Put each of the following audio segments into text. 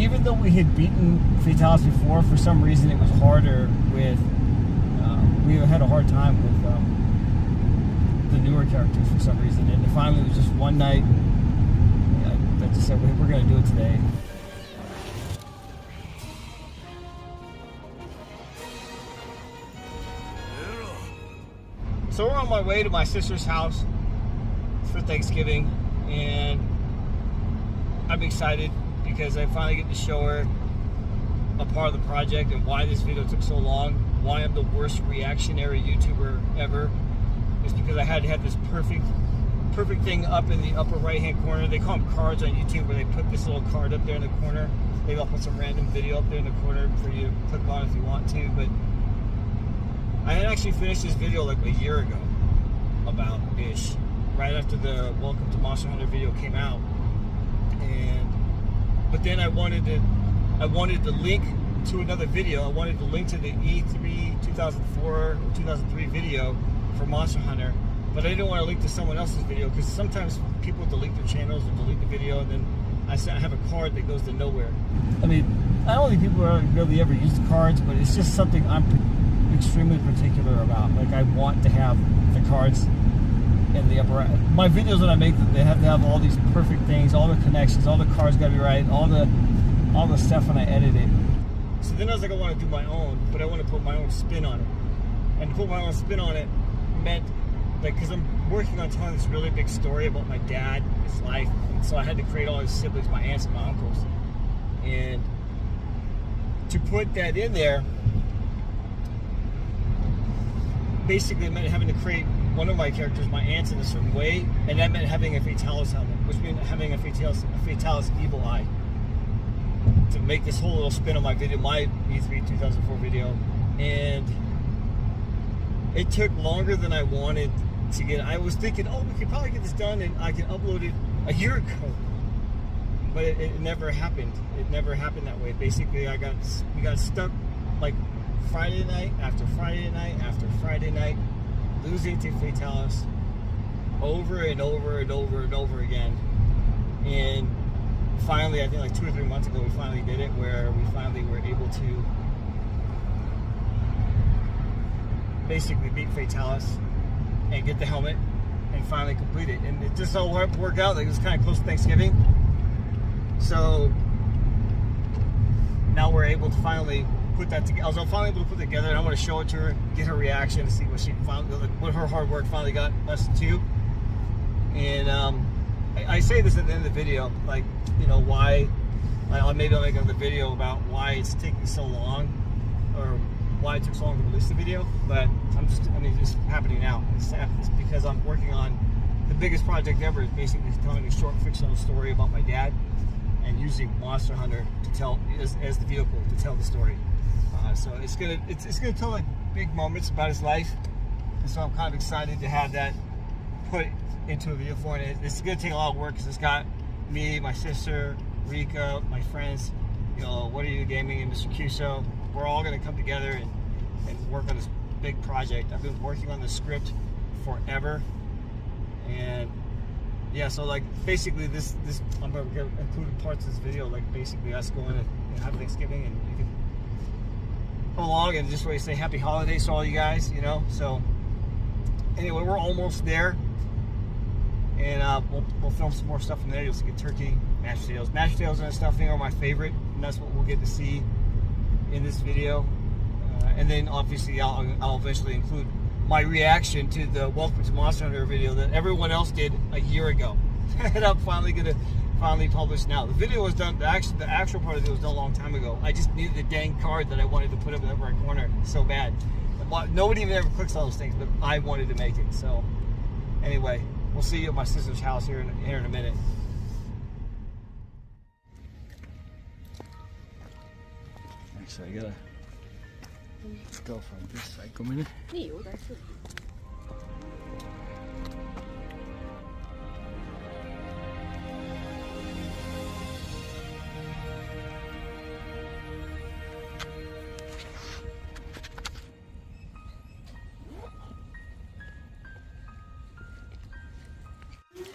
even though we had beaten Fatalis before, for some reason it was harder with, we had a hard time with the newer characters for some reason. And finally it was just one night, I just said, we're going to do it today. So we're on my way to my sister's house for Thanksgiving, and I'm excited because I finally get to show her a part of the project and why this video took so long, why I'm the worst reactionary YouTuber ever. It's because I had to have this perfect thing up in the upper right hand corner. They call them cards on YouTube, where they put this little card up there in the corner. Maybe I'll put some random video up there in the corner for you to click on if you want to, but I had actually finished this video like a year ago, about-ish, right after the Welcome to Monster Hunter video came out. But then I wanted to link to another video. I wanted to link to the E3 2004 or 2003 video for Monster Hunter, but I didn't want to link to someone else's video, because sometimes people delete their channels or delete the video, and then I have a card that goes to nowhere. I mean, I don't think people really ever use the cards, but it's just something I'm extremely particular about. Like, I want to have the cards in the upper right. My videos that I make, they have to have all these perfect things, all the connections, all the cards got to be right, all the stuff when I edit it. So then I was like, I want to do my own, but I want to put my own spin on it. And to put my own spin on it meant, like, because I'm working on telling this really big story about my dad, his life, and so I had to create all his siblings, my aunts and my uncles. And to put that in there, basically it meant having to create one of my characters, my aunts, in a certain way, and that meant having a Fatalis helmet, which meant having a Fatalis evil eye, to make this whole little spin on my video, my E3 2004 video. And it took longer than I wanted to get. I was thinking, oh, we could probably get this done and I can upload it a year ago, but it never happened. It never happened that way. Basically, we got stuck like Friday night after Friday night after Friday night, losing to Fatalis over and over and over and over again. And finally, I think like 2 or 3 months ago, we finally did it, where we finally were able to basically beat Fatalis and get the helmet and finally complete it. And it just all worked out. Like, it was kind of close to Thanksgiving, so now we're able to finally put that together. I was finally able to put it together, and I want to show it to her, get her reaction, and see what she found, what her hard work finally got us to. And I say this at the end of the video, like, you know, why, maybe I'll make another video about why it's taking so long, or why it took so long to release the video, but it's happening now. It's because I'm working on the biggest project ever. Is basically telling a short fictional story about my dad, and using Monster Hunter to tell as the vehicle to tell the story. So it's gonna tell like big moments about his life, and so I'm kind of excited to have that put into a video form. And it's gonna take a lot of work, because it's got me, my sister, Rika, my friends, you know, What Are You Gaming, and Mr. Cuso. We're all gonna come together and work on this big project. I've been working on the script forever, and yeah, so like basically this I'm gonna include parts of this video, like basically us going to have Thanksgiving, and you can come along and just really say happy holidays to all you guys, you know. So anyway, we're almost there, and we'll film some more stuff from there. You'll see turkey, mashed potatoes and stuffing are my favorite, and that's what we'll get to see in this video. And then obviously I'll eventually include my reaction to the Welcome to Monster Hunter video that everyone else did a year ago. And I'm finally gonna publish now. The video was done, the actual part of it was done a long time ago. I just needed the dang card that I wanted to put up in the upper right corner so bad. Nobody even ever clicks on those things, but I wanted to make it. So anyway, we'll see you at my sister's house here in a minute. Actually, I gotta go from this side. Come in.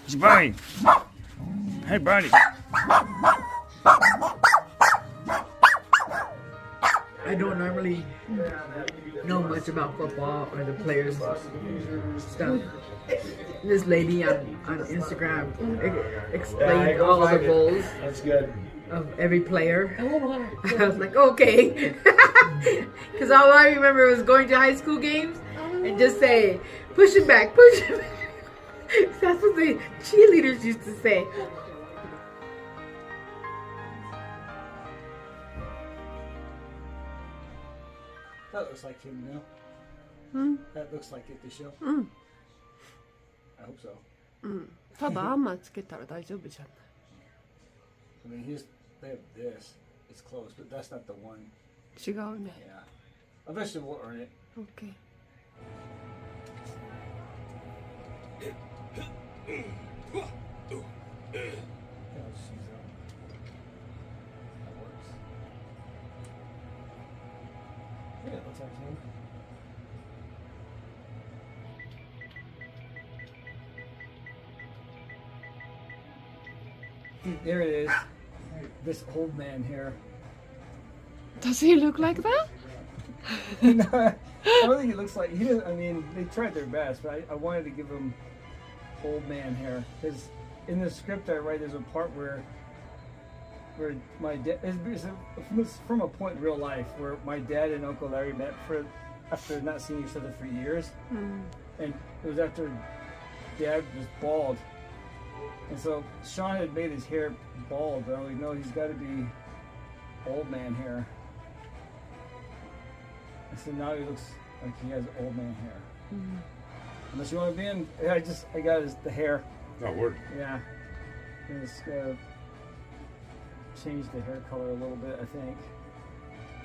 It's Barney. Hey, Barney. don't normally know much about football or the players stuff. This lady on Instagram explained all the goals. That's good. Of every player. I was like, okay. Because all I remember was going to high school games and just say, push it back, push it back. That's what the cheerleaders used to say. That looks like him, you know? That looks like it, the show. I hope so. ただあんまつけたら大丈夫じゃない。 I mean, they have this. It's close, but that's not the one. 違うね。 Yeah. Eventually we'll earn it. OK。That works. Yeah, it looks like him. There it is. This old man here. Does he look like that? No, I don't think he looks like he doesn't. I mean, they tried their best, but I wanted to give him old man hair because in the script I write, there's a part where my dad it's from a point in real life where my dad and Uncle Larry met after not seeing each other for years, and it was after Dad was bald, and so Sean had made his hair bald, but I'm like, no, he's got to be old man hair. And so now he looks like he has old man hair. Unless you want to be in, I got the hair. Oh, word. Yeah. I'm just change the hair color a little bit, I think.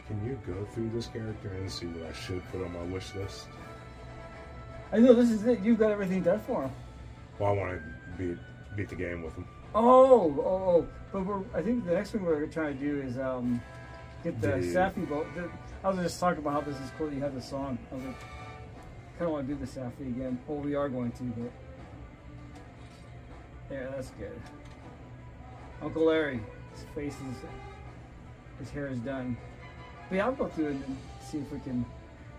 Can you go through this character and see what I should put on my wish list? I know, this is it. You've got everything done for him. Well, I want to beat the game with him. Oh. But I think the next thing we're trying to do is get the Safi boat. I was just talking about how this is cool that you have the song. I was like, kind of want to do the Safi again. Well, we are going to, but yeah, that's good. Uncle Larry, his face his hair is done. But yeah, I'll go through and see if we can.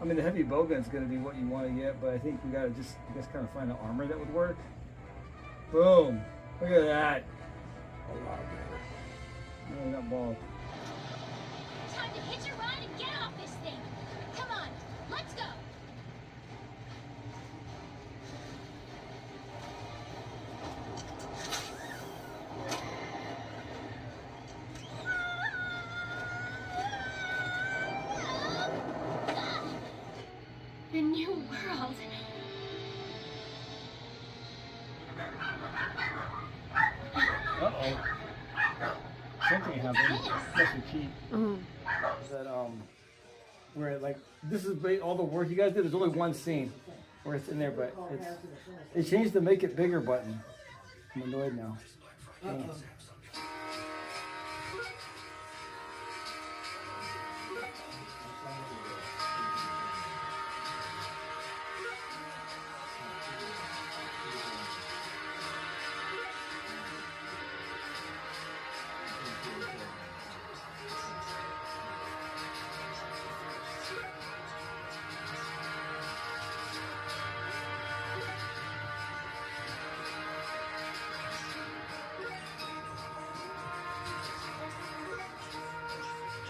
I mean, the heavy bowgun's going to be what you want to get, but I think we got to just, kind of find an armor that would work. Boom! Look at that. A lot better. No, not bald. Time to hitch a ride and get off this thing. Come on, let's go. A new world. Uh-oh. Something happened. That's the key. That where like this is all the work you guys did. There's only one scene where it's in there, but they changed the make it bigger button. I'm annoyed now.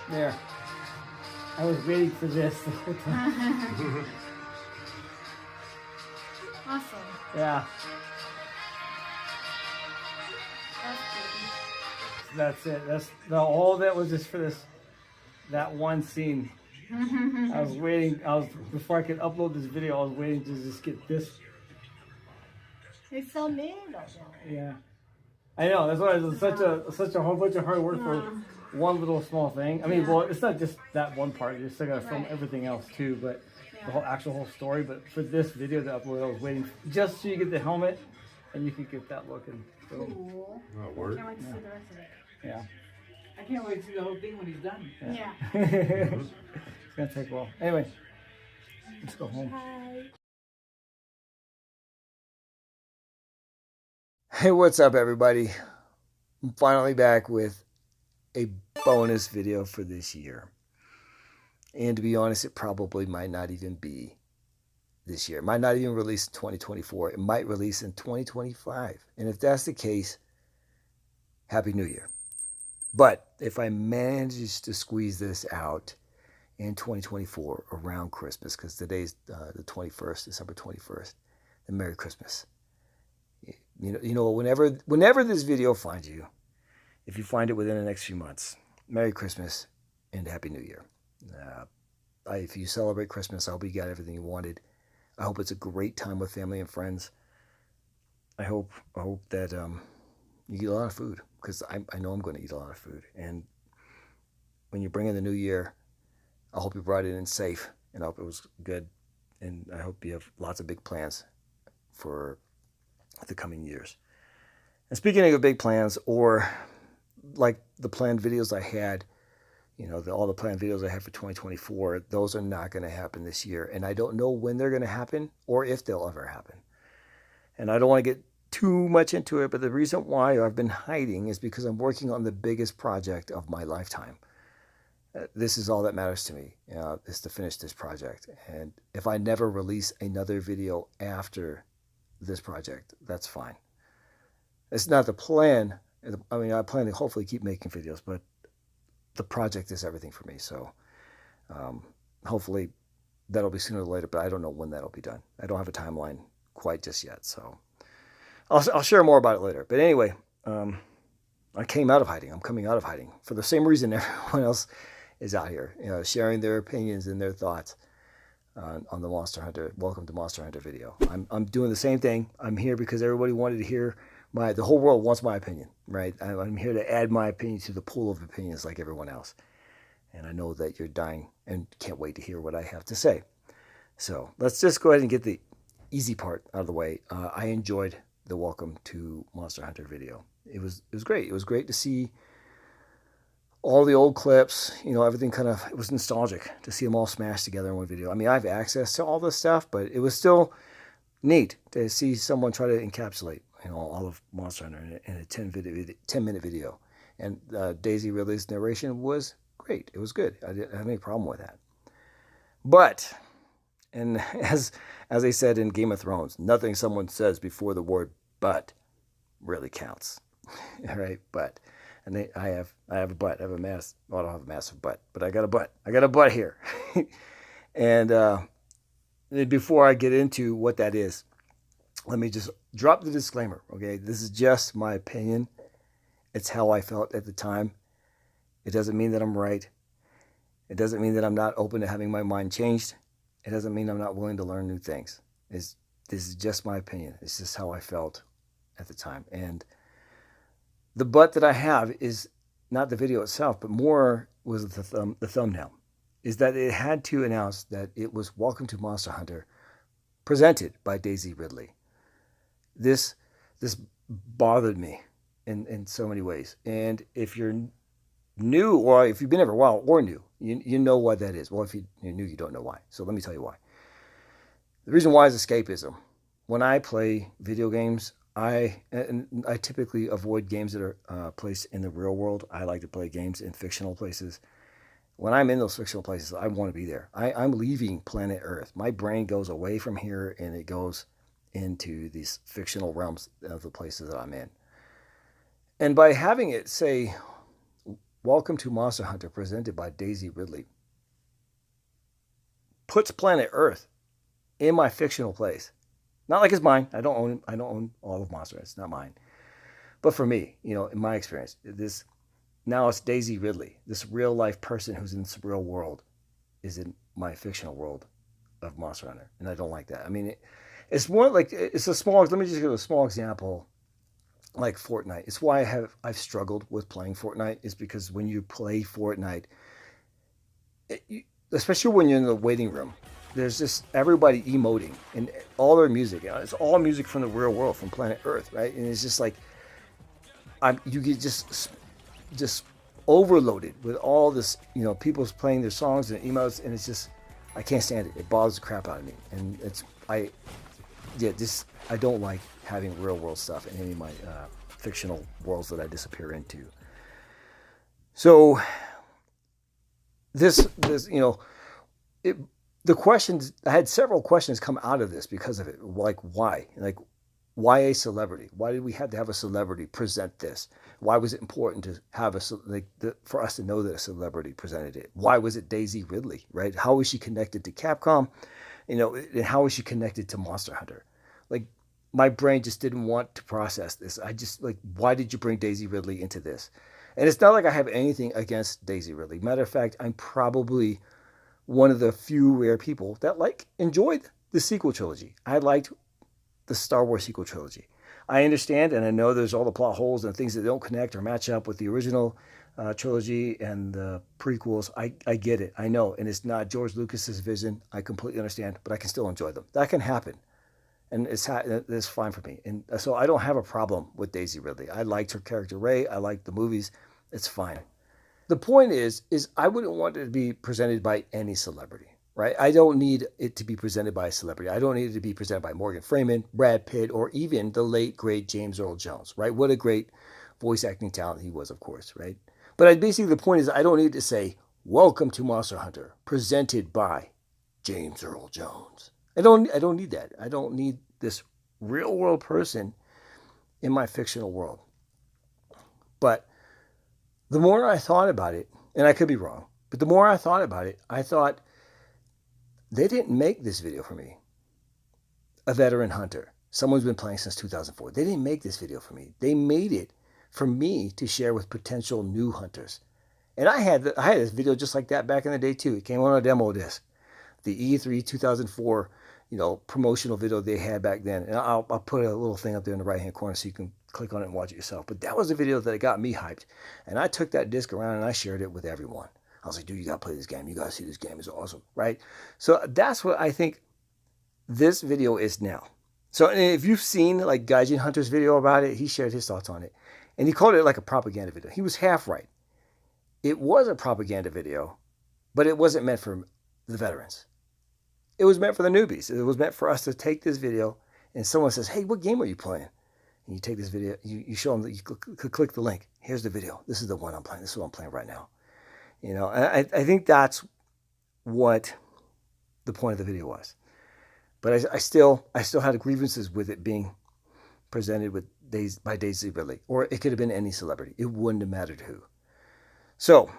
There. I was waiting for this the whole time. Awesome. Yeah. That's That's it. That's all that was just for that one scene. I was waiting. Before I could upload this video, I was waiting to just get this. It's so little. Yeah. I know. That's why it's such a whole bunch of hard work for one little small thing. I mean, well, it's not just that one part. You still gotta film everything else too, but the whole story. But for this video to upload, I was waiting just so you get the helmet and you can get that looking. Cool. Oh, word. Can't wait to see the rest of it. Yeah. I can't wait to see the whole thing when he's done. Yeah. It's gonna take a while. Anyway, let's go home. Hey, what's up, everybody? I'm finally back with a bonus video for this year. And to be honest, it probably might not even be this year. It might not even release in 2024. It might release in 2025. And if that's the case, Happy New Year. But if I manage to squeeze this out in 2024 around Christmas, because today's the 21st, December 21st, then Merry Christmas. You know, whenever this video finds you, if you find it within the next few months, Merry Christmas and Happy New Year. If you celebrate Christmas, I hope you got everything you wanted. I hope it's a great time with family and friends. I hope that you eat a lot of food, because I know I'm going to eat a lot of food. And when you bring in the new year, I hope you brought it in safe, and I hope it was good. And I hope you have lots of big plans for the coming years. And speaking of big plans, or like the planned videos I had, all the planned videos I have for 2024, those are not going to happen this year. And I don't know when they're going to happen or if they'll ever happen. And I don't want to get too much into it, but the reason why I've been hiding is because I'm working on the biggest project of my lifetime. This is all that matters to me, is to finish this project. And if I never release another video after this project, that's fine. It's not the plan. I mean, I plan to hopefully keep making videos, but the project is everything for me. So hopefully that'll be sooner or later, but I don't know when that'll be done. I don't have a timeline quite just yet. So I'll share more about it later. But anyway, I came out of hiding. I'm coming out of hiding for the same reason everyone else is out here, sharing their opinions and their thoughts on the Monster Hunter, Welcome to Monster Hunter video. I'm doing the same thing. I'm here because everybody wanted to hear the whole world wants my opinion, right? I'm here to add my opinion to the pool of opinions like everyone else. And I know that you're dying and can't wait to hear what I have to say. So let's just go ahead and get the easy part out of the way. I enjoyed the Welcome to Monster Hunter video. It was great. It was great to see all the old clips, everything it was nostalgic to see them all smashed together in one video. I mean, I have access to all this stuff, but it was still neat to see someone try to encapsulate, all of Monster Hunter in a 10-minute video. And Daisy Ridley's narration was great. It was good. I didn't have any problem with that. But, and as they said in Game of Thrones, nothing someone says before the word "but" really counts. All right, but. And I have a butt. I have a mass. Well, I don't have a massive butt, but I got a butt. I got a butt here. And before I get into what that is, let me just drop the disclaimer. Okay, this is just my opinion. It's how I felt at the time. It doesn't mean that I'm right. It doesn't mean that I'm not open to having my mind changed. It doesn't mean I'm not willing to learn new things. This is just my opinion. It's just how I felt at the time. And the but that I have is not the video itself, but more was the thumbnail, is that it had to announce that it was Welcome to Monster Hunter, presented by Daisy Ridley. This bothered me in so many ways. And if you're new, or if you've been here for a while or new, you know why that is. Well, if you're new, you don't know why. So let me tell you why. The reason why is escapism. When I play video games, I typically avoid games that are placed in the real world. I like to play games in fictional places. When I'm in those fictional places, I want to be there. I'm leaving planet Earth. My brain goes away from here and it goes into these fictional realms of the places that I'm in. And by having it say, Welcome to Monster Hunter, presented by Daisy Ridley, puts planet Earth in my fictional place. Not like it's mine. I don't own all of Monster. It's not mine. But for me, in my experience, now it's Daisy Ridley, this real life person who's in this real world, is in my fictional world of Monster Hunter, and I don't like that. I mean, it's more like it's a small. Let me just give a small example, like Fortnite. It's why I've struggled with playing Fortnite. Is because when you play Fortnite, especially when you're in the waiting room, there's just everybody emoting and all their music. It's all music from the real world, from planet Earth, right? And it's just like you get just overloaded with all this, people's playing their songs and emotes, and it's just I can't stand it. It bothers the crap out of me, and I don't like having real world stuff in any of my fictional worlds that I disappear into. So this the questions, I had several questions come out of this because of it. Like, why? Like, why a celebrity? Why did we have to have a celebrity present this? Why was it important to have for us to know that a celebrity presented it? Why was it Daisy Ridley, right? How was she connected to Capcom? And how was she connected to Monster Hunter? Like, my brain just didn't want to process this. I just, like, why did you bring Daisy Ridley into this? And it's not like I have anything against Daisy Ridley. Matter of fact, I'm probably one of the few rare people that enjoyed the sequel trilogy. I liked the Star Wars sequel trilogy. I understand, and I know there's all the plot holes and things that don't connect or match up with the original trilogy and the prequels. I get it. I know. And it's not George Lucas's vision. I completely understand, but I can still enjoy them. That can happen. And it's fine for me. And so I don't have a problem with Daisy Ridley. I liked her character Rey. I liked the movies. It's fine. The point is I wouldn't want it to be presented by any celebrity, right? I don't need it to be presented by a celebrity. I don't need it to be presented by Morgan Freeman, Brad Pitt, or even the late, great James Earl Jones, right? What a great voice acting talent he was, of course, right? But basically the point is I don't need to say, welcome to Monster Hunter, presented by James Earl Jones. I don't need that. I don't need this real world person in my fictional world. But the more I thought about it, and I could be wrong, but the more I thought about it, I thought, they didn't make this video for me. A veteran hunter, someone who's been playing since 2004. They didn't make this video for me. They made it for me to share with potential new hunters. And I had this video just like that back in the day too. It came on a demo disc. The E3 2004, promotional video they had back then. And I'll put a little thing up there in the right-hand corner so you can click on it and watch it yourself. But that was a video that got me hyped. And I took that disc around and I shared it with everyone. I was like, dude, you got to play this game. You got to see this game. It's awesome, right? So that's what I think this video is now. So if you've seen like Gaijin Hunter's video about it, he shared his thoughts on it. And he called it like a propaganda video. He was half right. It was a propaganda video, but it wasn't meant for the veterans. It was meant for the newbies. It was meant for us to take this video and someone says, hey, what game are you playing? And you take this video, you show them that you click the link. Here's the video. This is the one I'm playing. This is what I'm playing right now. And I think that's what the point of the video was. But I still had grievances with it being presented by Daisy Ridley. Or it could have been any celebrity. It wouldn't have mattered who. So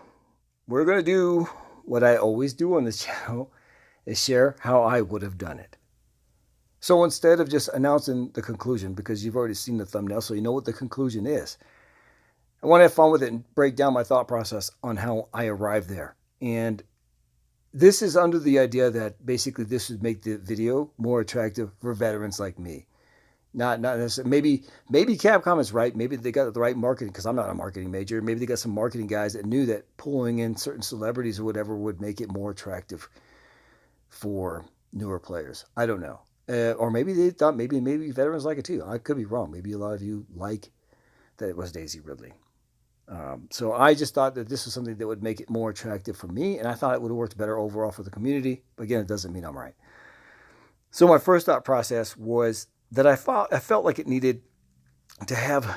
we're going to do what I always do on this channel, is share how I would have done it. So instead of just announcing the conclusion, because you've already seen the thumbnail, so you know what the conclusion is, I want to have fun with it and break down my thought process on how I arrived there. And this is under the idea that basically this would make the video more attractive for veterans like me. Not necessarily. Maybe Capcom is right. Maybe they got the right marketing, because I'm not a marketing major. Maybe they got some marketing guys that knew that pulling in certain celebrities or whatever would make it more attractive for newer players. I don't know. Or maybe they thought maybe veterans like it too. I could be wrong. Maybe a lot of you like that it was Daisy Ridley. So I just thought that this was something that would make it more attractive for me, and I thought it would have worked better overall for the community. But again, it doesn't mean I'm right. So my first thought process was that I felt like it needed to have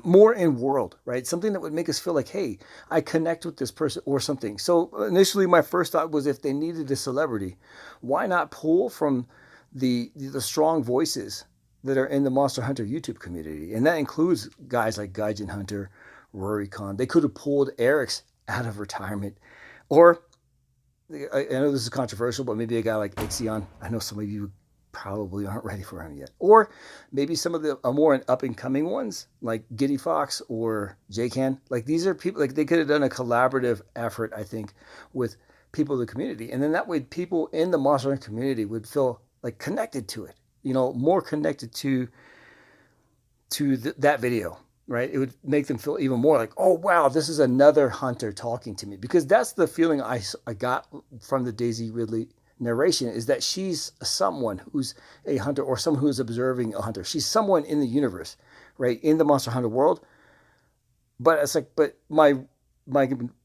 more in world, right? Something that would make us feel like, hey, I connect with this person or something. So initially my first thought was, if they needed a celebrity, why not pull from the strong voices that are in the Monster Hunter YouTube community? And that includes guys like Gaijin Hunter, Rory Khan. They could have pulled Eric's out of retirement. Or, I know this is controversial, but maybe a guy like Ixion. I know some of you probably aren't ready for him yet. Or maybe some of the more up-and-coming ones, like Giddy Fox or J-Can. Like, these are people, like, they could have done a collaborative effort, I think, with people in the community. And then that way people in the Monster Hunter community would feel like connected to it, more connected to that video, right? It would make them feel even more like, oh, wow, this is another hunter talking to me. Because that's the feeling I got from the Daisy Ridley narration, is that she's someone who's a hunter, or someone who's observing a hunter. She's someone in the universe, right? In the Monster Hunter world. But it's like, but my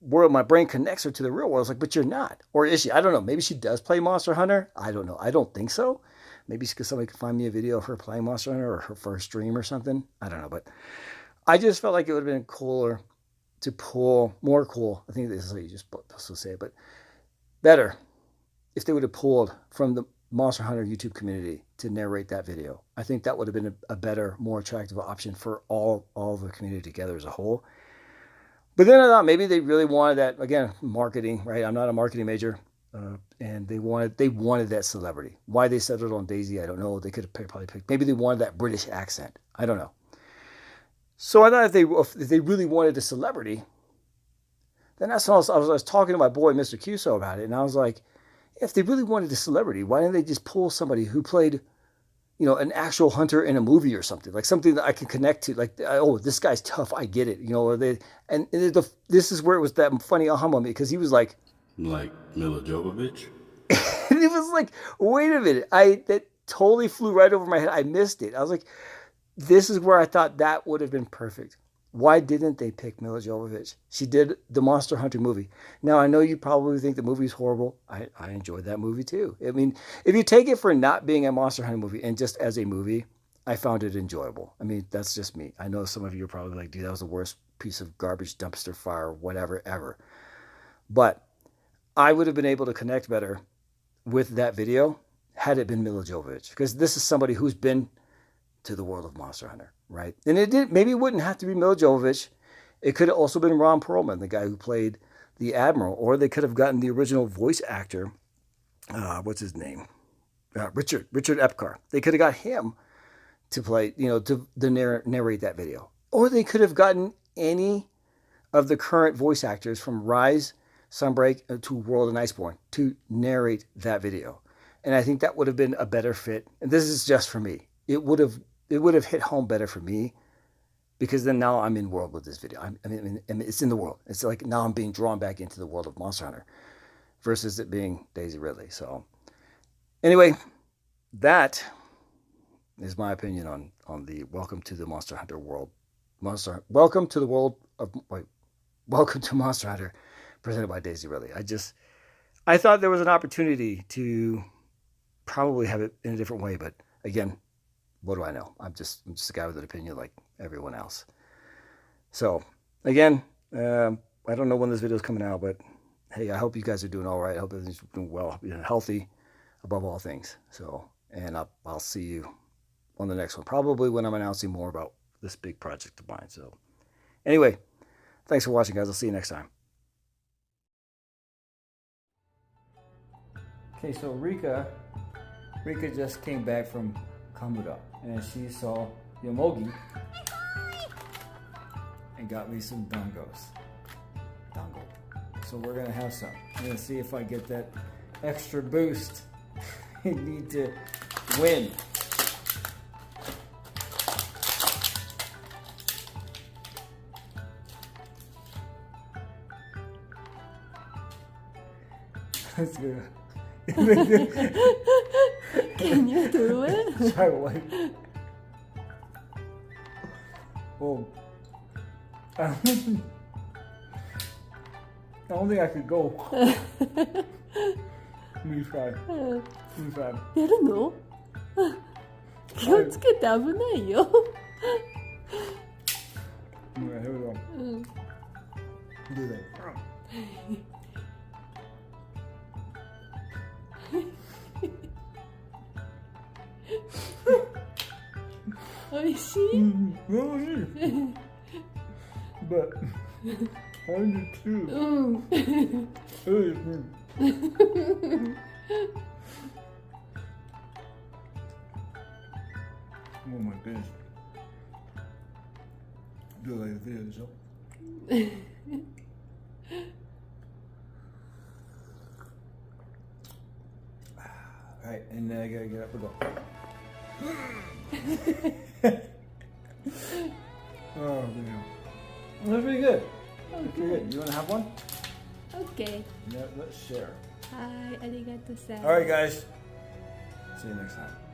world, my brain connects her to the real world. It's like, but you're not. Or is she? I don't know. Maybe she does play Monster Hunter. I don't know. I don't think so. Maybe because somebody can find me a video of her playing Monster Hunter, or her first stream or something. I don't know. But I just felt like it would have been cooler to pull, more cool. I think this is how you just supposed to say it, but better if they would have pulled from the Monster Hunter YouTube community to narrate that video. I think that would have been a better, more attractive option for all the community together as a whole. But then I thought maybe they really wanted that, again, marketing, right? I'm not a marketing major. And they wanted that celebrity. Why they settled on Daisy, I don't know. They could have probably picked, maybe they wanted that British accent. I don't know. So I thought if they really wanted a celebrity, then that's all. I was talking to my boy, Mr. Cuso, about it. And I was like, if they really wanted a celebrity, why didn't they just pull somebody who played, an actual hunter in a movie or something, like something that I can connect to, like, oh, this guy's tough, I get it, or this is where it was that funny aha moment, because he was like Mila Jovovich? and it was like, wait a minute, that totally flew right over my head. I missed it. I was like, this is where I thought that would have been perfect. Why didn't they pick Mila Jovovich? She did the Monster Hunter movie. Now, I know you probably think the movie's horrible. I enjoyed that movie too. I mean, if you take it for not being a Monster Hunter movie and just as a movie, I found it enjoyable. I mean, that's just me. I know some of you are probably like, dude, that was the worst piece of garbage, dumpster fire, whatever, ever. But I would have been able to connect better with that video had it been Mila Jovovich, because this is somebody who's been to the world of Monster Hunter, right? And maybe it wouldn't have to be Mila Jovovich. It could have also been Ron Perlman, the guy who played the Admiral, or they could have gotten the original voice actor, what's his name? Richard Epcar. They could have got him to play, to narrate that video. Or they could have gotten any of the current voice actors from Rise, Sunbreak, to World and Iceborne to narrate that video. And I think that would have been a better fit. And this is just for me. It would have hit home better for me, because then now I'm in world with this video. I mean, it's in the world. It's like now I'm being drawn back into the world of Monster Hunter versus it being Daisy Ridley. So anyway, that is my opinion on the Welcome to the Monster Hunter world. Welcome to Monster Hunter presented by Daisy Ridley. I thought there was an opportunity to probably have it in a different way, but again, what do I know? I'm just a guy with an opinion like everyone else. So again, I don't know when this video is coming out, but hey, I hope you guys are doing all right. I hope everything's doing well, healthy above all things. So, and I'll see you on the next one, probably when I'm announcing more about this big project of mine. So anyway, thanks for watching, guys. I'll see you next time. Okay, so Rika just came back from Kamuda, and she saw Yomogi and got me some dango. So we're gonna have some. I'm gonna see if I get that extra boost I need to win. Let's go. Can you do it? Try like. Well, I don't think I could go. Let me try. やるの？気をつけて危ないよ。Alright, here we go. Do that. おいしい？ But I did too. うん。 Oh my goodness. Do like the video, so. Alright, and then I gotta get up and go. Oh, man. That's pretty good. That's pretty good. You wanna have one? Okay. Yeah, let's share. はい、ありがとうさん。 Alright, guys. See you next time.